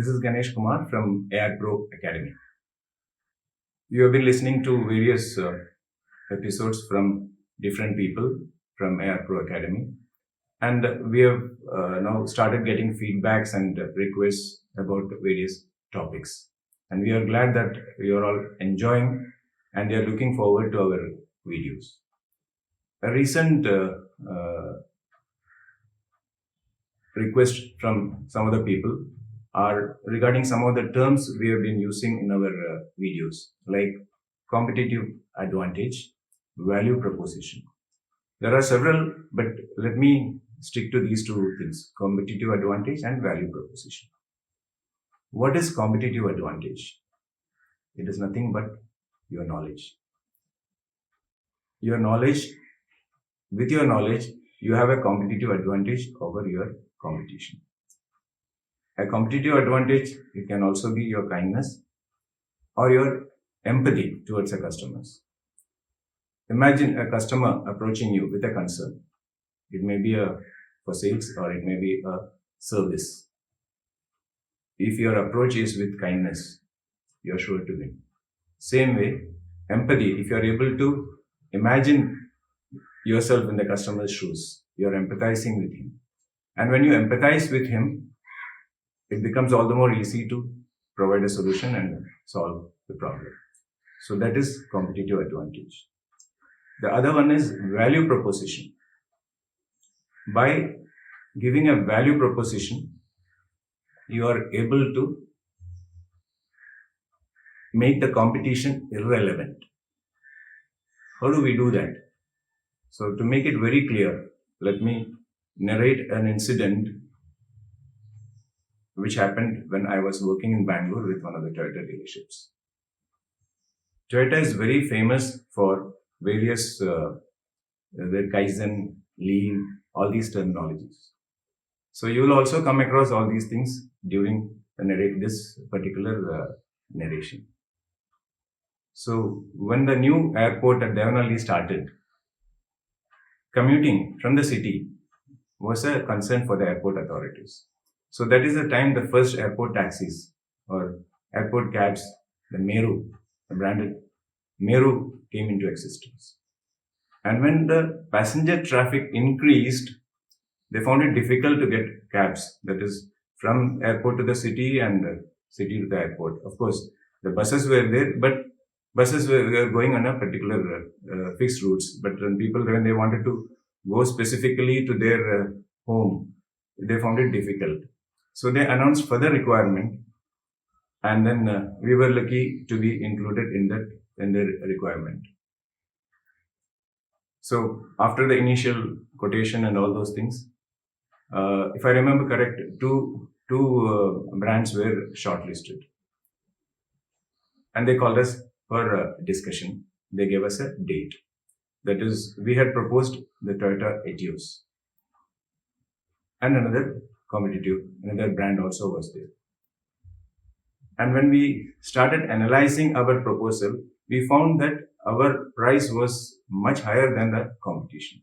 This is Ganesh Kumar from AR Pro Academy. You have been listening to various episodes from different people from AR Pro Academy, and we have now started getting feedbacks and requests about various topics. And we are glad that you are all enjoying and you are looking forward to our videos. A recent request from some of the people are regarding some of the terms we have been using in our videos, like competitive advantage, value proposition. There are several, but let me stick to these two things: competitive advantage and value proposition. What is competitive advantage? It is nothing but your knowledge. Your knowledge, with your knowledge, you have a competitive advantage over your competition. A competitive advantage, it can also be your kindness or your empathy towards the customers. Imagine a customer approaching you with a concern. It may be for sales or it may be a service. If your approach is with kindness, you are sure to win. Same way, empathy, if you are able to imagine yourself in the customer's shoes, you are empathizing with him. And when you empathize with him, it becomes all the more easy to provide a solution and solve the problem. So that is competitive advantage. The other one is value proposition. By giving a value proposition, you are able to make the competition irrelevant. How do we do that? So to make it very clear, let me narrate an incident which happened when I was working in Bangalore with one of the Toyota dealerships. Toyota is very famous for various their Kaizen, Lean, all these terminologies. So you will also come across all these things during this particular narration. So when the new airport at Devanahalli started, commuting from the city was a concern for the airport authorities. So that is the time the first airport taxis or airport cabs, the Meru, the branded Meru, came into existence. And when the passenger traffic increased, they found it difficult to get cabs, that is from airport to the city and city to the airport. Of course, the buses were there, but buses were going on a particular fixed routes. But when they wanted to go specifically to their home, they found it difficult. So they announced further requirement, and then we were lucky to be included in their requirement. So after the initial quotation and all those things, if I remember correct, two brands were shortlisted, and they called us for discussion. They gave us a date. That is, we had proposed the Toyota Etios, and another brand also was there. And when we started analyzing our proposal, we found that our price was much higher than the competition.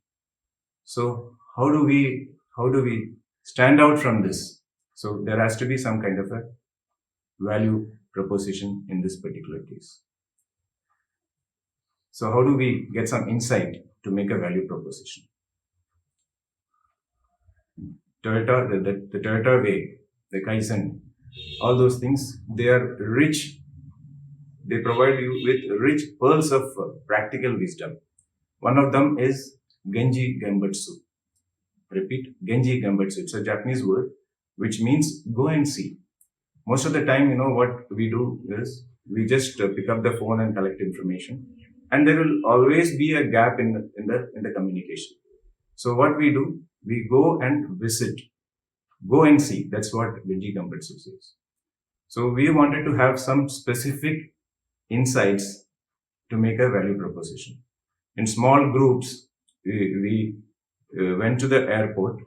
So how do we stand out from this? So there has to be some kind of a value proposition in this particular case. So how do we get some insight to make a value proposition? Toyota, the Toyota way, the Kaizen, all those things, they are rich. They provide you with rich pearls of practical wisdom. One of them is Genji Genbutsu. Repeat, Genji Genbutsu. It's a Japanese word which means go and see. Most of the time, what we do is we just pick up the phone and collect information, and there will always be a gap in the communication. So what we do, we go and visit, go and see. That's what Genji Genbutsu says. So we wanted to have some specific insights to make a value proposition. In small groups, we went to the airport.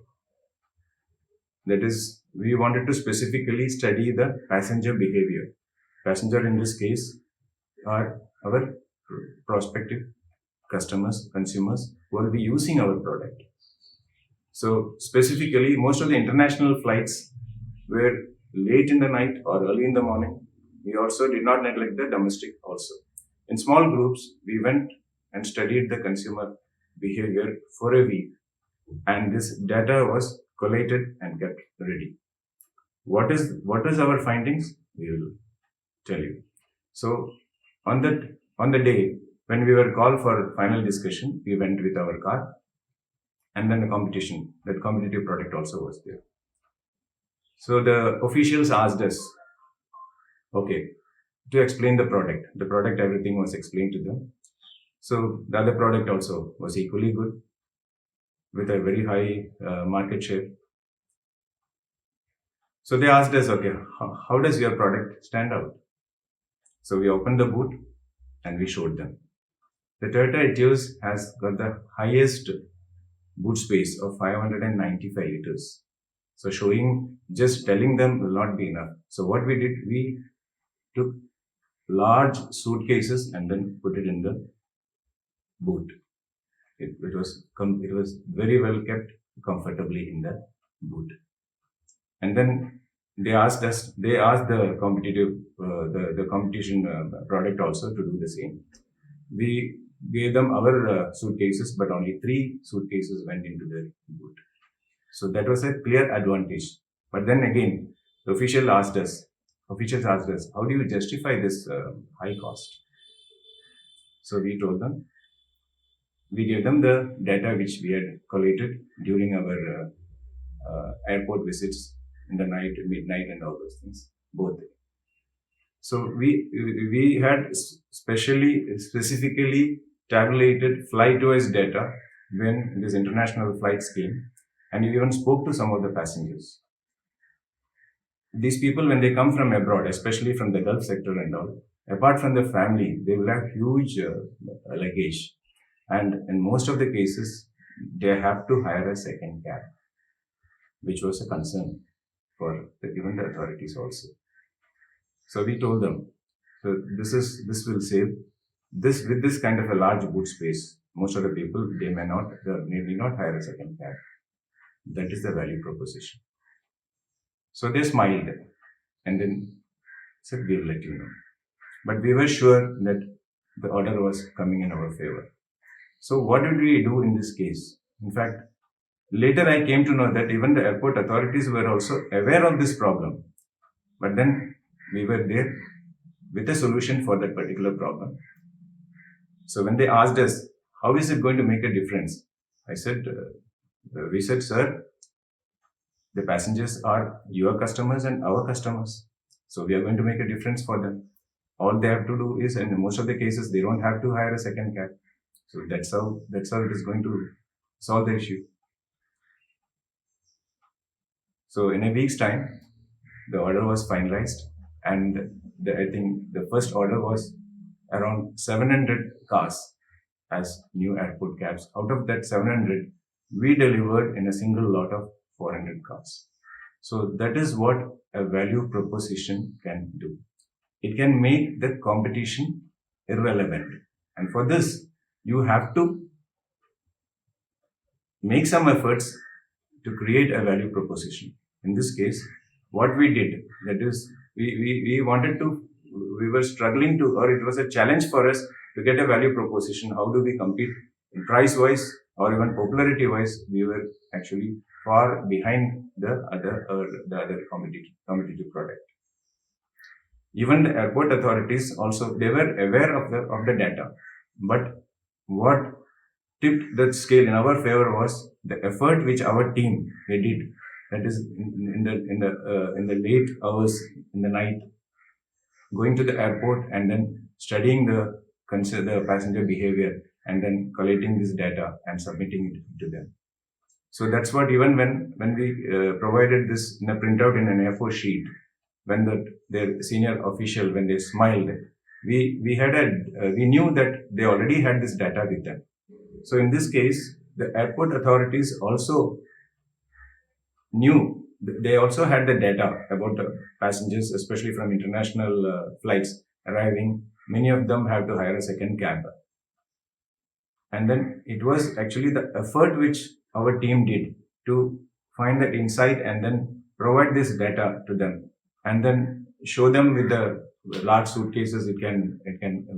That is, we wanted to specifically study the passenger behavior. Passenger in this case are our prospective customers, consumers who will be using our product. So specifically, most of the international flights were late in the night or early in the morning. We also did not neglect the domestic also. In small groups, we went and studied the consumer behavior for a week, and this data was collated and kept ready. What is our findings? We will tell you. So on the day when we were called for final discussion, we went with our car, and then the competition, that competitive product also was there. So the officials asked us, okay, to explain the product. The product, everything was explained to them. So the other product also was equally good with a very high market share. So they asked us, okay, how does your product stand out? So we opened the boot and we showed them. The Toyota Etios has got the highest boot space of 595 liters. So just telling them will not be enough. So what we did, we took large suitcases and then put it in the boot. It was very well kept comfortably in the boot. And then they asked the competition product also to do the same. We gave them our suitcases, but only 3 suitcases went into the boot. So that was a clear advantage. But then again, the officials asked us, how do you justify this high cost? So we gave them the data which we had collated during our airport visits in the night, midnight, and all those things, both. So we had specifically tabulated flight-wise data when this international flights came, and we even spoke to some of the passengers. These people, when they come from abroad, especially from the Gulf sector and all, apart from the family, they will have huge luggage, and in most of the cases, they have to hire a second cab, which was a concern for even the authorities also. So we told them, so this will save this with this kind of a large boot space. Most of the people they may not hire a second cab. That is the value proposition. So they smiled and then said, we'll let you know. But we were sure that the order was coming in our favor. So what did we do in this case? In fact, later I came to know that even the airport authorities were also aware of this problem. But then we were there with a solution for that particular problem. So when they asked us, how is it going to make a difference? We said, sir, the passengers are your customers and our customers. So we are going to make a difference for them. All they have to do is, and in most of the cases, they don't have to hire a second cab. So that's how it is going to solve the issue. So in a week's time, the order was finalized, and I think the first order was around 700 cars as new airport cabs. Out of that 700, we delivered in a single lot of 400 cars. So that is what a value proposition can do. It can make the competition irrelevant. And for this, you have to make some efforts to create a value proposition. In this case, what we did, that is, we were struggling to, or it was a challenge for us to get a value proposition. How do we compete in price wise or even popularity wise? We were actually far behind the other competitive product. Even the airport authorities also, they were aware of the data, but what tipped the scale in our favor was the effort which our team did. That is in the late hours in the night, going to the airport and then studying the passenger behavior and then collating this data and submitting it to them. So that's what, even when we provided this in a printout in an A4 sheet, when their senior official, when they smiled, we knew that they already had this data with them. So in this case, the airport authorities also knew, they also had the data about the passengers, especially from international flights arriving. Many of them have to hire a second cab. And then it was actually the effort which our team did to find that insight and then provide this data to them. and then show them with the large suitcases. It can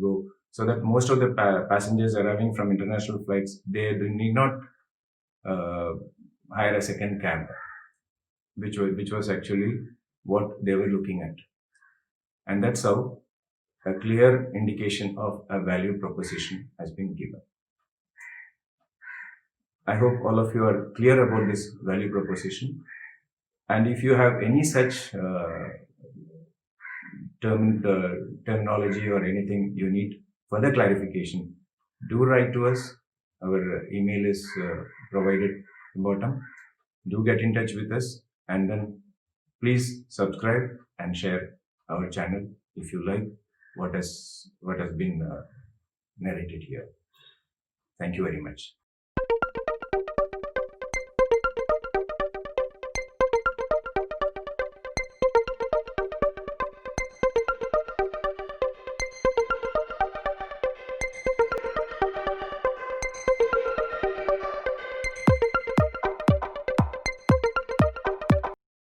go, so that most of the passengers arriving from international flights, they need not uh, hire a second cab, which was actually what they were looking at. And that's how a clear indication of a value proposition has been given. I hope all of you are clear about this value proposition. And if you have any such terminology or anything you need further clarification, do write to us. Our email is provided at the bottom. Do get in touch with us, and then please subscribe and share our channel if you like what has been narrated here. Thank you very much.